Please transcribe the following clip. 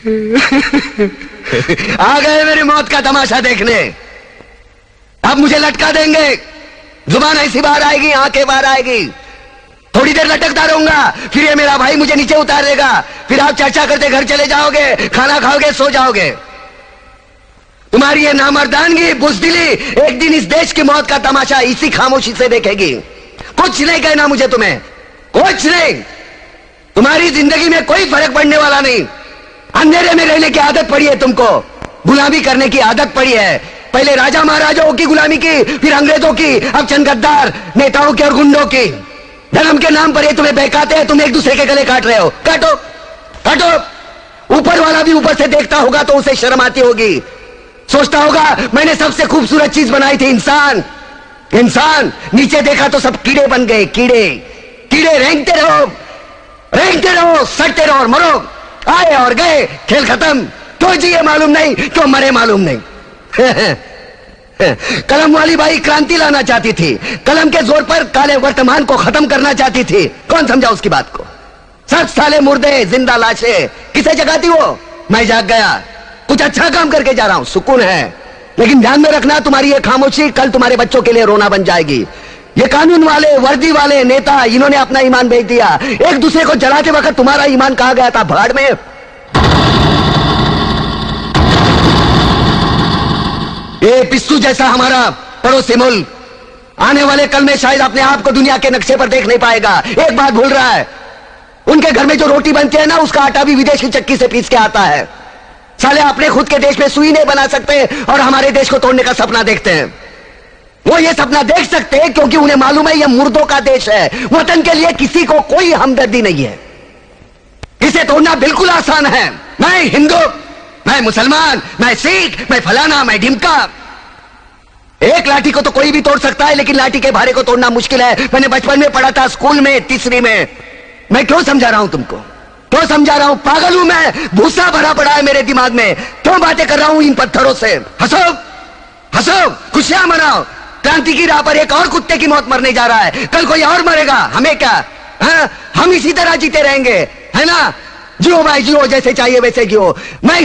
आ गए मेरी मौत का तमाशा देखने। अब मुझे लटका देंगे, जुबान ऐसी बाहर आएगी, आंखें बाहर आएगी, थोड़ी देर लटकता रहूंगा, फिर ये मेरा भाई मुझे नीचे उतार देगा, फिर आप चर्चा करते घर चले जाओगे, खाना खाओगे, सो जाओगे। तुम्हारी ये नामर्दानगी, बुज़दिली एक दिन इस देश की मौत का तमाशा इसी खामोशी से देखेगी। कुछ नहीं कहना मुझे, तुम्हें कुछ नहीं। तुम्हारी जिंदगी में कोई फर्क पड़ने वाला नहीं। अंधेरे में रहने की आदत पड़ी है तुमको, गुलामी करने की आदत पड़ी है। पहले राजा महाराजाओं की गुलामी की, फिर अंग्रेजों की, अब चंद गद्दार नेताओं की और गुंडों की। धर्म के नाम पर ये तुम्हें बहकाते हैं, तुम एक दूसरे के गले काट रहे हो। काटो काटो। ऊपर वाला भी ऊपर से देखता होगा तो उसे शर्म आती होगी, सोचता होगा मैंने सबसे खूबसूरत चीज बनाई थी, इंसान। इंसान नीचे देखा तो सब कीड़े बन गए, कीड़े कीड़े। रेंगते रहो, सड़ते रहो और मरो। आए और गए, खेल खत्म। क्यों जिए मालूम नहीं, क्यों मरे मालूम नहीं। कलम वाली बाई क्रांति लाना चाहती थी, कलम के जोर पर काले वर्तमान को खत्म करना चाहती थी। कौन समझा उसकी बात को? सब साले मुर्दे, जिंदा लाशें किसे जगाती वो? मैं जाग गया, कुछ अच्छा काम करके जा रहा हूं, सुकून है। लेकिन ध्यान में रखना, तुम्हारी ये खामोशी कल तुम्हारे बच्चों के लिए रोना बन जाएगी। ये कानून वाले, वर्दी वाले नेता, इन्होंने अपना ईमान बेच दिया। एक दूसरे को जलाते वक्त तुम्हारा ईमान कहां गया था? भाड़ में। ये पिस्सू जैसा हमारा पड़ोसी मुल्क आने वाले कल में शायद अपने आप को दुनिया के नक्शे पर देख नहीं पाएगा। एक बात भूल रहा है, उनके घर में जो रोटी बनती है ना, उसका आटा भी विदेशी चक्की से पीस के आता है। साले अपने खुद के देश में सुई नहीं बना सकते और हमारे देश को तोड़ने का सपना देखते हैं। वो ये सपना देख सकते हैं क्योंकि उन्हें मालूम है ये मुर्दों का देश है। वतन के लिए किसी को कोई हमदर्दी नहीं है। इसे तोड़ना बिल्कुल आसान है। मैं हिंदू, मैं मुसलमान, मैं सिख, मैं फलाना, मैं ढिमका। एक लाठी को तो कोई भी तोड़ सकता है, लेकिन लाठी के भारे को तोड़ना मुश्किल है। मैंने बचपन में पढ़ा था, स्कूल में, तीसरी में। मैं क्यों समझा रहा हूं तुमको? क्यों समझा रहा हूं? पागल हूं मैं? भूसा भरा पड़ा है मेरे दिमाग में। क्यों बातें कर रहा हूं इन पत्थरों से? हंसो हंसो, खुशियां मनाओ। क्रांति की राह पर एक और कुत्ते की मौत मरने जा रहा है, कल कोई और मरेगा। हमें क्या? हम इसी तरह जीते रहेंगे, है ना? जियो भाई जियो, जैसे चाहिए वैसे जियो। मैं